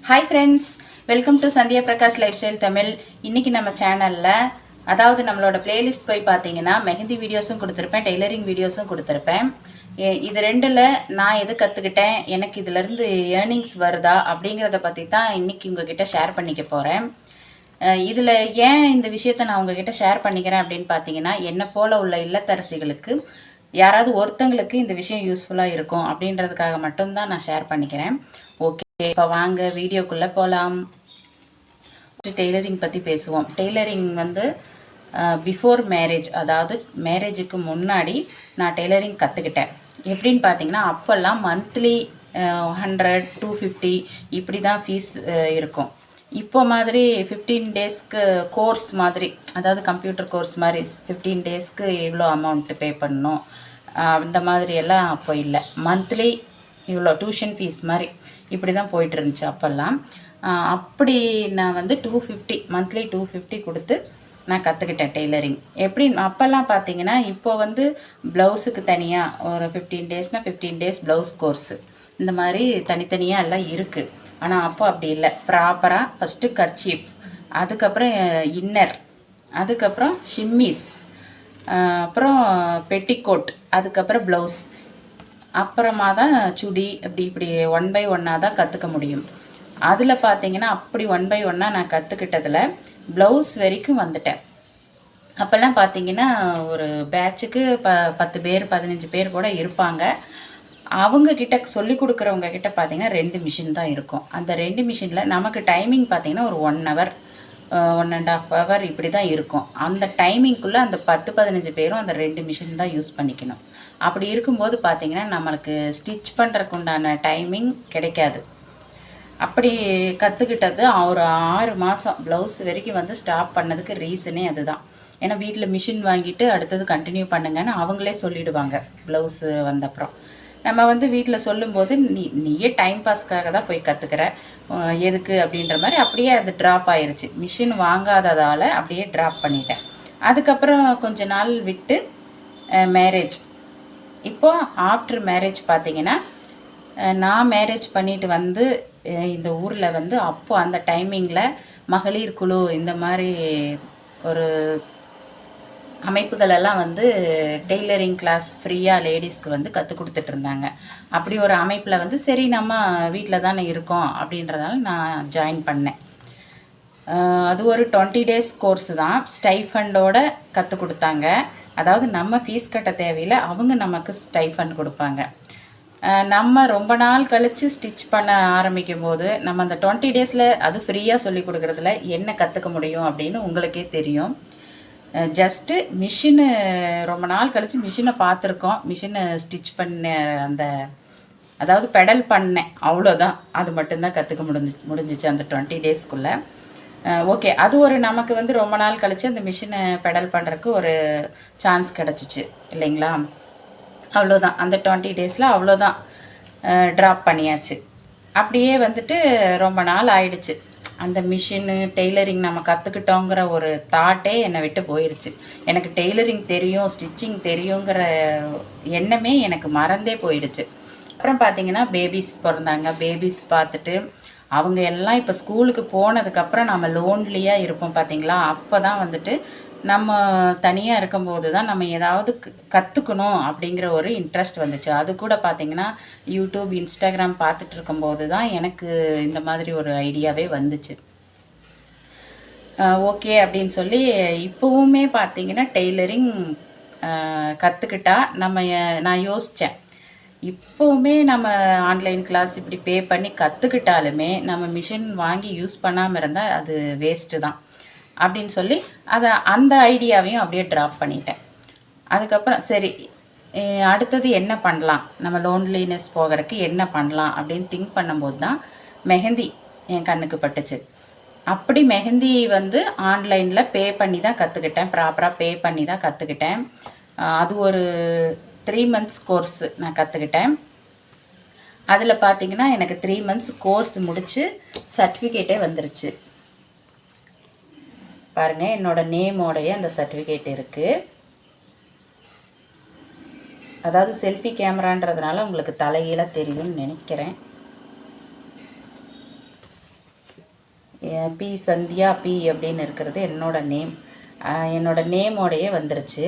Hi friends, welcome to Sandhya Prakash life style Tamil. இன்றைக்கி நம்ம சேனலில் அதாவது நம்மளோட பிளேலிஸ்ட் போய் பார்த்தீங்கன்னா மெஹந்தி வீடியோஸும் கொடுத்துருப்பேன், டெய்லரிங் வீடியோஸும் கொடுத்துருப்பேன். இது ரெண்டில் நான் எது கற்றுக்கிட்டேன், எனக்கு இதிலேருந்து ஏர்னிங்ஸ் வருதா அப்படிங்கிறத பற்றி தான் இன்றைக்கி உங்ககிட்ட ஷேர் பண்ணிக்க போகிறேன். இதில் ஏன் இந்த விஷயத்தை நான் உங்ககிட்ட ஷேர் பண்ணிக்கிறேன் அப்படின்னு பார்த்தீங்கன்னா, என்னை போல் உள்ள இல்லத்தரசிகளுக்கு யாராவது ஒருத்தங்களுக்கு இந்த விஷயம் யூஸ்ஃபுல்லாக இருக்கும் அப்படின்றதுக்காக மட்டும்தான் நான் ஷேர் பண்ணிக்கிறேன். ஓகே, இப்போ வாங்க வீடியோக்குள்ளே போகலாம். டெய்லரிங் பற்றி பேசுவோம். டெய்லரிங் வந்து பிஃபோர் மேரேஜ், அதாவது மேரேஜுக்கு முன்னாடி நான் டெய்லரிங் கற்றுக்கிட்டேன். எப்படின்னு பார்த்தீங்கன்னா, அப்போல்லாம் மந்த்லி 100, 250 இப்படி தான் ஃபீஸ் இருக்கும். இப்போ மாதிரி 15 டேஸ்க்கு கோர்ஸ் மாதிரி, அதாவது கம்ப்யூட்டர் கோர்ஸ் மாதிரி 15 டேஸ்க்கு இவ்வளோ அமௌண்ட்டு பே பண்ணணும் அந்த மாதிரி எல்லாம் அப்போ இல்லை. மந்த்லி இவ்வளோ டியூஷன் ஃபீஸ் மாதிரி இப்படி தான் போயிட்டு இருந்துச்சு அப்போல்லாம். அப்படி நான் வந்து 250 மந்த்லி 250 கொடுத்து நான் கற்றுக்கிட்டேன் டெய்லரிங். எப்படி அப்போல்லாம் பார்த்தீங்கன்னா, இப்போ வந்து ப்ளவுஸுக்கு தனியாக ஒரு 15 டேஸ்னால் 15 டேஸ் ப்ளவுஸ் கோர்ஸு இந்த மாதிரி தனித்தனியாக எல்லாம் இருக்குது. ஆனால் அப்போ அப்படி இல்லை. ப்ராப்பராக ஃபஸ்ட்டு கர்ச்சீஃப், அதுக்கப்புறம் இன்னர், அதுக்கப்புறம் ஷிம்மிஸ், அப்புறம் பெட்டிக்கோட், அதுக்கப்புறம் ப்ளவுஸ், அப்புறமா தான் சுடி, இப்படி 1 by 1 தான் கற்றுக்க முடியும். அதில் பார்த்தீங்கன்னா அப்படி 1 by 1 நான் கற்றுக்கிட்டதில் ப்ளவுஸ் வரைக்கும் வந்துட்டேன். அப்போல்லாம் பார்த்தீங்கன்னா ஒரு பேட்சுக்கு 10 பேர் 15 பேர் கூட இருப்பாங்க. அவங்கக்கிட்ட சொல்லி கொடுக்குறவங்க கிட்ட பார்த்தீங்கன்னா 2 மிஷின் தான் இருக்கும். அந்த 2 மிஷினில் நமக்கு டைமிங் பார்த்தீங்கன்னா ஒரு 1 hour 1.5 hour இப்படி தான் இருக்கும். அந்த டைமிங்குள்ளே அந்த 10-15 பேரும் அந்த 2 மிஷின் தான் யூஸ் பண்ணிக்கணும். அப்படி இருக்கும்போது பார்த்தீங்கன்னா நம்மளுக்கு ஸ்டிச் பண்ணுறதுக்கு உண்டான டைமிங் கிடைக்காது. அப்படி கற்றுக்கிட்டது ஒரு 6 மாதம் ப்ளவுஸ் வரைக்கும் வந்து ஸ்டாப் பண்ணதுக்கு ரீசனே அதுதான். ஏன்னா வீட்டில் மிஷின் வாங்கிட்டு அடுத்தது கண்டினியூ பண்ணுங்கன்னு அவங்களே சொல்லிவிடுவாங்க. ப்ளவுஸு வந்தப்புறம் நம்ம வந்து வீட்டில் சொல்லும்போது நீயே டைம் பாஸ்க்காக தான் போய் கற்றுக்கிற, எதுக்கு அப்படின்ற மாதிரி அப்படியே அது ட்ராப் ஆயிடுச்சு. மிஷின் வாங்காததால் அப்படியே ட்ராப் பண்ணிட்டேன். அதுக்கப்புறம் கொஞ்ச நாள் விட்டு மேரேஜ். இப்போது ஆஃப்டர் மேரேஜ் பார்த்திங்கன்னா, நான் மேரேஜ் பண்ணிட்டு வந்து இந்த ஊரில் வந்து அப்போது அந்த டைமிங்கில் மகளிர் குழு இந்த மாதிரி ஒரு அமைப்புகளெல்லாம் வந்து டெய்லரிங் கிளாஸ் ஃப்ரீயாக லேடிஸ்க்கு வந்து கற்றுக் கொடுத்துட்ருந்தாங்க. அப்படி ஒரு அமைப்பில் வந்து சரி நம்ம வீட்டில் தானே இருக்கோம் அப்படின்றதால நான் ஜாயின் பண்ணேன். அது ஒரு 20 டேஸ் கோர்ஸு தான். ஸ்டைஃபண்டோடு கற்றுக் கொடுத்தாங்க. அதாவது நம்ம ஃபீஸ் கட்ட தேவையில்லை, அவங்க நமக்கு ஸ்டைஃபண்ட் கொடுப்பாங்க. நம்ம ரொம்ப நாள் கழித்து ஸ்டிச் பண்ண ஆரம்பிக்கும் போது நம்ம அந்த 20 டேஸில் அது ஃப்ரீயாக சொல்லி கொடுக்குறதுல என்ன கற்றுக்க முடியும் அப்படின்னு உங்களுக்கே தெரியும். ஜஸ்ட்டு மிஷினு ரொம்ப நாள் கழித்து மிஷினை பார்த்துருக்கோம், மிஷினை ஸ்டிச் பண்ண அந்த அதாவது பெடல் பண்ணேன், அவ்வளோதான். அது மட்டும்தான் கற்றுக்க முடிஞ்சிச்சு அந்த 20 டேஸ்க்குள்ளே. ஓகே, அது ஒரு நமக்கு வந்து ரொம்ப நாள் கழித்து அந்த மிஷினை பெடல் பண்ணுறதுக்கு ஒரு சான்ஸ் கிடச்சிச்சு இல்லைங்களா? அவ்வளோதான். அந்த 20 டேஸில் அவ்வளோதான், ட்ராப் பண்ணியாச்சு. அப்படியே வந்துட்டு ரொம்ப நாள் ஆயிடுச்சு. அந்த மிஷினு டெய்லரிங் நம்ம கற்றுக்கிட்டோங்கிற ஒரு தாட்டே என்னை விட்டு போயிடுச்சு. எனக்கு டெய்லரிங் தெரியும், ஸ்டிச்சிங் தெரியுங்கிற எண்ணமே எனக்கு மறந்தே போயிடுச்சு. அப்புறம் பார்த்திங்கன்னா பேபிஸ் பிறந்தாங்க. பேபிஸ் பார்த்துட்டு அவங்க எல்லாம் இப்போ ஸ்கூலுக்கு போனதுக்கப்புறம் நம்ம லோன்லியாக இருப்போம் பார்த்திங்களா? அப்போ தான் வந்துட்டு நம்ம தனியாக இருக்கும்போது தான் நம்ம ஏதாவது கற்றுக்கணும் அப்படிங்கிற ஒரு இன்ட்ரெஸ்ட் வந்துச்சு. அது கூட பார்த்திங்கன்னா யூடியூப், இன்ஸ்டாகிராம் பார்த்துட்டு இருக்கும்போது தான் எனக்கு இந்த மாதிரி ஒரு ஐடியாவே வந்துச்சு. ஓகே அப்படின்னு சொல்லி இப்போவுமே பார்த்திங்கன்னா டெய்லரிங் கற்றுக்கிட்டா நான் யோசித்தேன். இப்போவுமே நம்ம ஆன்லைன் கிளாஸ் இப்படி பே பண்ணி கற்றுக்கிட்டாலுமே நம்ம மிஷின் வாங்கி யூஸ் பண்ணாமல் இருந்தால் அது வேஸ்ட்டு தான் அப்படின்னு சொல்லி அந்த ஐடியாவையும் அப்படியே ட்ராப் பண்ணிட்டேன். அதுக்கப்புறம் சரி, அடுத்தது என்ன பண்ணலாம், நம்ம லோன்லினஸ் போகிறதுக்கு என்ன பண்ணலாம் அப்படின்னு திங்க் பண்ணும்போது தான் மெஹந்தி என் கண்ணுக்கு பட்டுச்சு. அப்படி மெஹந்தி வந்து ஆன்லைனில் பே பண்ணி தான் கற்றுக்கிட்டேன், ப்ராப்பராக பே பண்ணி தான் கற்றுக்கிட்டேன். அது ஒரு 3 months கோர்ஸு நான் கற்றுக்கிட்டேன். அதில் பார்த்திங்கன்னா எனக்கு 3 months கோர்ஸ் முடித்து சர்டிஃபிகேட்டே வந்துருச்சு. பாருங்கள், என்னோடய நேமோடைய அந்த சர்டிஃபிகேட் இருக்குது. அதாவது செல்ஃபி கேமரான்றதுனால உங்களுக்கு தலைகீழ தெரியும்னு நினைக்கிறேன். பி சந்தியா பி அப்படின்னு இருக்கிறது என்னோட நேமோடையே வந்துருச்சு.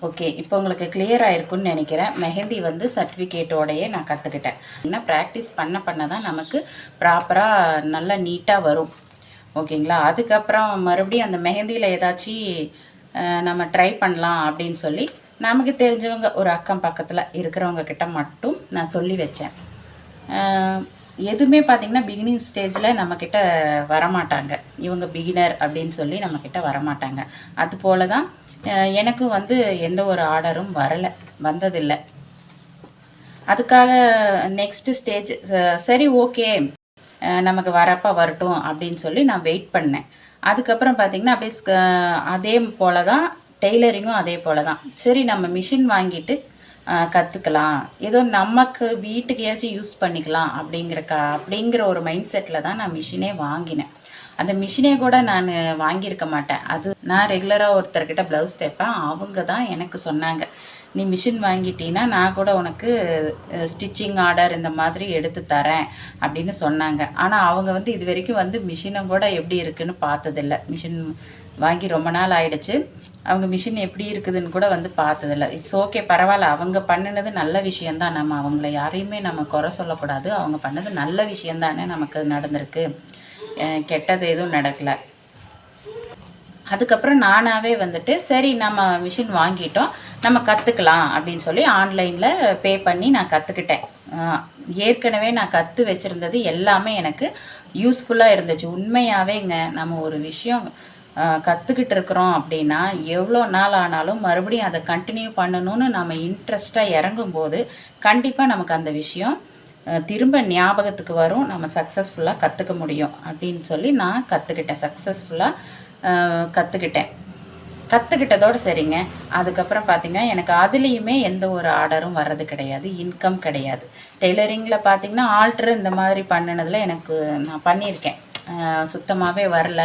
ஓகே, இப்போ உங்களுக்கு கிளியர் ஆகிருக்குன்னு நினைக்கிறேன். மெஹந்தி வந்து சர்டிஃபிகேட்டோடையே நான் கற்றுக்கிட்டேன். ஏன்னா ப்ராக்டிஸ் பண்ண தான் நமக்கு ப்ராப்பராக நல்லா நீட்டாக வரும். ஓகேங்களா? அதுக்கப்புறம் மறுபடியும் அந்த மெஹந்தியில் ஏதாச்சும் நம்ம ட்ரை பண்ணலாம் அப்படின்னு சொல்லி நமக்கு தெரிஞ்சவங்க ஒரு அக்கம் பக்கத்தில் இருக்கிறவங்க கிட்ட மட்டும் நான் சொல்லி வச்சேன். எதுவுமே பார்த்திங்கன்னா பிகினிங் ஸ்டேஜில் நம்மக்கிட்ட வரமாட்டாங்க. இவங்க பிகினர் அப்படின்னு சொல்லி நம்மக்கிட்ட வரமாட்டாங்க. அது போல தான் எனக்கும் வந்து எந்த ஒரு ஆர்டரும் வந்ததில்லை. அதுக்காக நெக்ஸ்ட்டு ஸ்டேஜ் சரி ஓகே நமக்கு வரப்போ வரட்டும் அப்படின்னு சொல்லி நான் வெயிட் பண்ணேன். அதுக்கப்புறம் பார்த்திங்கன்னா அப்படியே அதே போல தான் டெய்லரிங்கும் அதே போல் தான். சரி நம்ம மிஷின் வாங்கிட்டு கற்றுக்கலாம், ஏதோ நமக்கு வீட்டுக்கையாச்சும் யூஸ் பண்ணிக்கலாம் அப்படிங்கிற ஒரு மைண்ட் செட்டில் தான் நான் மிஷினே வாங்கினேன். அந்த மிஷினே கூட நான் வாங்கியிருக்க மாட்டேன். அது நான் ரெகுலராக ஒருத்தர்கிட்ட ப்ளவுஸ் தைப்பேன். அவங்க தான் எனக்கு சொன்னாங்க, நீ மிஷின் வாங்கிட்டீன்னா நான் கூட உனக்கு ஸ்டிச்சிங் ஆர்டர் இந்த மாதிரி எடுத்து தரேன் அப்படின்னு சொன்னாங்க. ஆனால் அவங்க வந்து இது வரைக்கும் வந்து மிஷினை கூட எப்படி இருக்குதுன்னு பார்த்ததில்ல. மிஷின் வாங்கி ரொம்ப நாள் ஆயிடுச்சு. அவங்க மிஷின் எப்படி இருக்குதுன்னு கூட வந்து பார்த்ததில்ல. இட்ஸ் ஓகே, பரவாயில்ல. அவங்க பண்ணினது நல்ல விஷயந்தான். நம்ம அவங்கள யாரையுமே நம்ம குறை சொல்லக்கூடாது. அவங்க பண்ணது நல்ல விஷயந்தானே நமக்கு நடந்திருக்கு, கெட்டது எதுவும் நடக்கலை. அதுக்கப்புறம் நானாகவே வந்துட்டு சரி நம்ம மிஷின் வாங்கிட்டோம், நம்ம கற்றுக்கலாம் அப்படின்னு சொல்லி ஆன்லைனில் பே பண்ணி நான் கற்றுக்கிட்டேன். ஏற்கனவே நான் கற்று வச்சுருந்தது எல்லாமே எனக்கு யூஸ்ஃபுல்லாக இருந்துச்சு. உண்மையாகவேங்க நம்ம ஒரு விஷயம் கற்றுக்கிட்டு இருக்கிறோம் அப்படின்னா எவ்வளோ நாள் ஆனாலும் மறுபடியும் அதை கண்டினியூ பண்ணணும்னு நம்ம இன்ட்ரெஸ்ட்டாக இறங்கும்போது கண்டிப்பாக நமக்கு அந்த விஷயம் திரும்ப ஞாபகத்துக்கு வரும். நம்ம சக்ஸஸ்ஃபுல்லாக கற்றுக்க முடியும் அப்படின்னு சொல்லி நான் கற்றுக்கிட்டதோடு சரிங்க. அதுக்கப்புறம் பார்த்திங்கன்னா எனக்கு அதுலேயுமே எந்த ஒரு ஆர்டரும் வர்றது கிடையாது, இன்கம் கிடையாது. டெய்லரிங்கில் பார்த்திங்கன்னா ஆல்ட்ரு இந்த மாதிரி பண்ணினதில் எனக்கு நான் பண்ணியிருக்கேன், சுத்தமாகவே வரல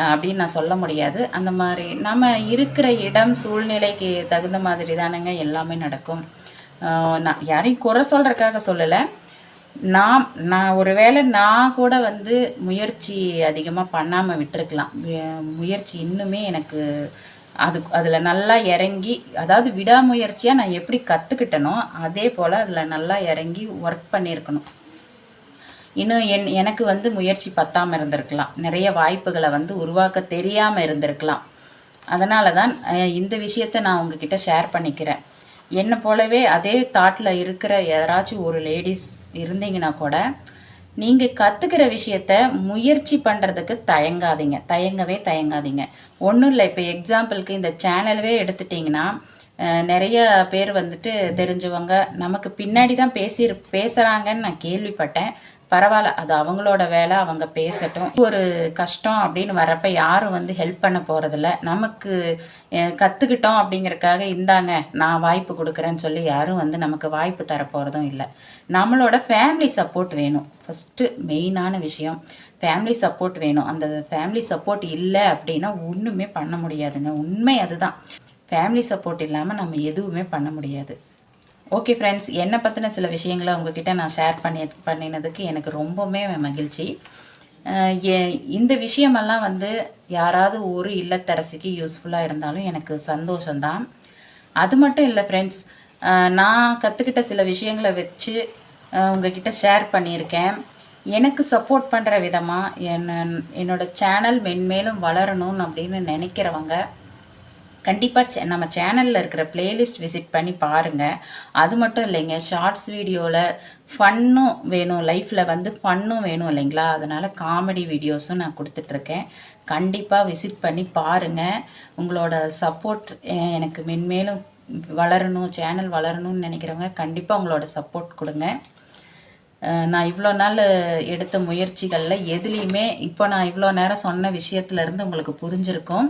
அப்படின்னு நான் சொல்ல முடியாது. அந்த மாதிரி நம்ம இருக்கிற இடம் சூழ்நிலைக்கு தகுந்த மாதிரி தானேங்க எல்லாமே நடக்கும். நான் யாரையும் குறை சொல்கிறதுக்காக சொல்லலை. நான் ஒரு வேளை நான் கூட வந்து முயற்சி அதிகமாக பண்ணாமல் விட்டுருக்கலாம். முயற்சி இன்னுமே எனக்கு அதில் நல்லா இறங்கி, அதாவது விடாமுயற்சியாக நான் எப்படி கற்றுக்கிட்டனோ அதே போல் அதில் நல்லா இறங்கி ஒர்க் பண்ணியிருக்கணும். இன்னும் எனக்கு வந்து முயற்சி பத்தாமல் இருந்திருக்கலாம், நிறைய வாய்ப்புகளை வந்து உருவாக்க தெரியாமல் இருந்திருக்கலாம். அதனால தான் இந்த விஷயத்தை நான் உங்ககிட்ட ஷேர் பண்ணிக்கிறேன். என்னை போலவே அதே தாட்டில் இருக்கிற யாராச்சும் ஒரு லேடிஸ் இருந்தீங்கன்னா கூட நீங்கள் கற்றுக்கிற விஷயத்த முயற்சி பண்ணுறதுக்கு தயங்காதீங்க. ஒன்றும் இல்லை, இப்போ எக்ஸாம்பிளுக்கு இந்த சேனலவே எடுத்துட்டிங்கன்னா நிறைய பேர் வந்துட்டு தெரிஞ்சவங்க நமக்கு பின்னாடி தான் பேசுகிறாங்கன்னு நான் கேள்விப்பட்டேன். பரவாயில்ல, அது அவங்களோட வேலை, அவங்க பேசட்டும். ஒரு கஷ்டம் அப்படின்னு வரப்ப யாரும் வந்து ஹெல்ப் பண்ண போகிறதில்ல. நமக்கு கற்றுக்கிட்டோம் அப்படிங்கிறதுக்காக இந்தாங்க நான் வாய்ப்பு கொடுக்குறேன்னு சொல்லி யாரும் வந்து நமக்கு வாய்ப்பு தரப்போகிறதும் இல்லை. நம்மளோட ஃபேமிலி சப்போர்ட் வேணும். ஃபஸ்ட்டு மெயினான விஷயம் ஃபேமிலி சப்போர்ட் வேணும். அந்த ஃபேமிலி சப்போர்ட் இல்லை அப்படின்னா ஒன்றுமே பண்ண முடியாதுங்க. உண்மை அதுதான். ஃபேமிலி சப்போர்ட் இல்லாமல் நம்ம எதுவுமே பண்ண முடியாது. ஓகே ஃப்ரெண்ட்ஸ், என்னை பற்றின சில விஷயங்களை உங்ககிட்ட நான் ஷேர் பண்ணினதுக்கு எனக்கு ரொம்பவுமே மகிழ்ச்சி. இந்த விஷயமெல்லாம் வந்து யாராவது ஒரு இல்லத்தரசிக்கு யூஸ்ஃபுல்லாக இருந்தாலும் எனக்கு சந்தோஷந்தான். அது மட்டும் இல்லை ஃப்ரெண்ட்ஸ், நான் கற்றுக்கிட்ட சில விஷயங்களை வச்சு உங்ககிட்ட ஷேர் பண்ணியிருக்கேன். எனக்கு சப்போர்ட் பண்ணுற விதமாக என்னோடய சேனல் மென்மேலும் வளரணும் அப்படின்னு நினைக்கிறவங்க கண்டிப்பாக நம்ம சேனலில் இருக்கிற பிளேலிஸ்ட் விசிட் பண்ணி பாருங்கள். அது மட்டும் இல்லைங்க, ஷார்ட்ஸ் வீடியோவில் ஃபன்னும் வேணும், லைஃப்பில் வந்து ஃபன்னும் வேணும் இல்லைங்களா? அதனால் காமெடி வீடியோஸும் நான் கொடுத்துட்ருக்கேன். கண்டிப்பாக விசிட் பண்ணி பாருங்கள். உங்களோட சப்போர்ட் எனக்கு மென்மேலும் வளரணும், சேனல் வளரணும்னு நினைக்கிறவங்க கண்டிப்பாக உங்களோட சப்போர்ட் கொடுங்க. நான் இவ்வளோ நாள் எடுத்த முயற்சிகளில் எதுலேயுமே இப்போ நான் இவ்வளோ நேரம் சொன்ன விஷயத்துலேருந்து உங்களுக்கு புரிஞ்சிருக்கும்.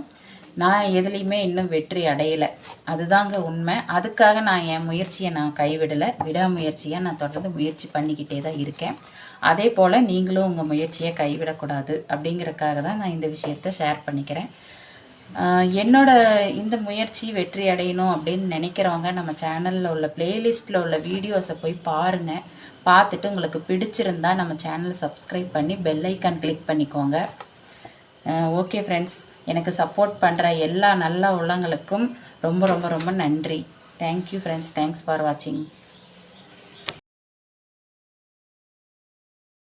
நான் எதுலேயுமே இன்னும் வெற்றி அடையலை, அதுதாங்க உண்மை. அதுக்காக நான் என் முயற்சியை நான் கைவிடலை, விடாமுயற்சியாக நான் தொடர்ந்து முயற்சி பண்ணிக்கிட்டே தான் இருக்கேன். அதே போல் நீங்களும் உங்கள் முயற்சியை கைவிடக்கூடாது அப்படிங்கிறக்காக தான் நான் இந்த விஷயத்தை ஷேர் பண்ணிக்கிறேன். என்னோட இந்த முயற்சி வெற்றி அடையணும் அப்படின்னு நினைக்கிறவங்க நம்ம சேனலில் உள்ள பிளேலிஸ்ட்டில் உள்ள வீடியோஸை போய் பாருங்கள். பார்த்துட்டு உங்களுக்கு பிடிச்சிருந்தா நம்ம சேனலை சப்ஸ்கிரைப் பண்ணி பெல் ஐக்கான் கிளிக் பண்ணிக்கோங்க. ஓகே ஃப்ரெண்ட்ஸ், எனக்கு சப்போர்ட் பண்ணுற எல்லா நல்ல உள்ளங்களுக்கும் ரொம்ப ரொம்ப ரொம்ப நன்றி. தேங்க்யூ ஃப்ரெண்ட்ஸ், தேங்க்ஸ் ஃபார் வாட்சிங்.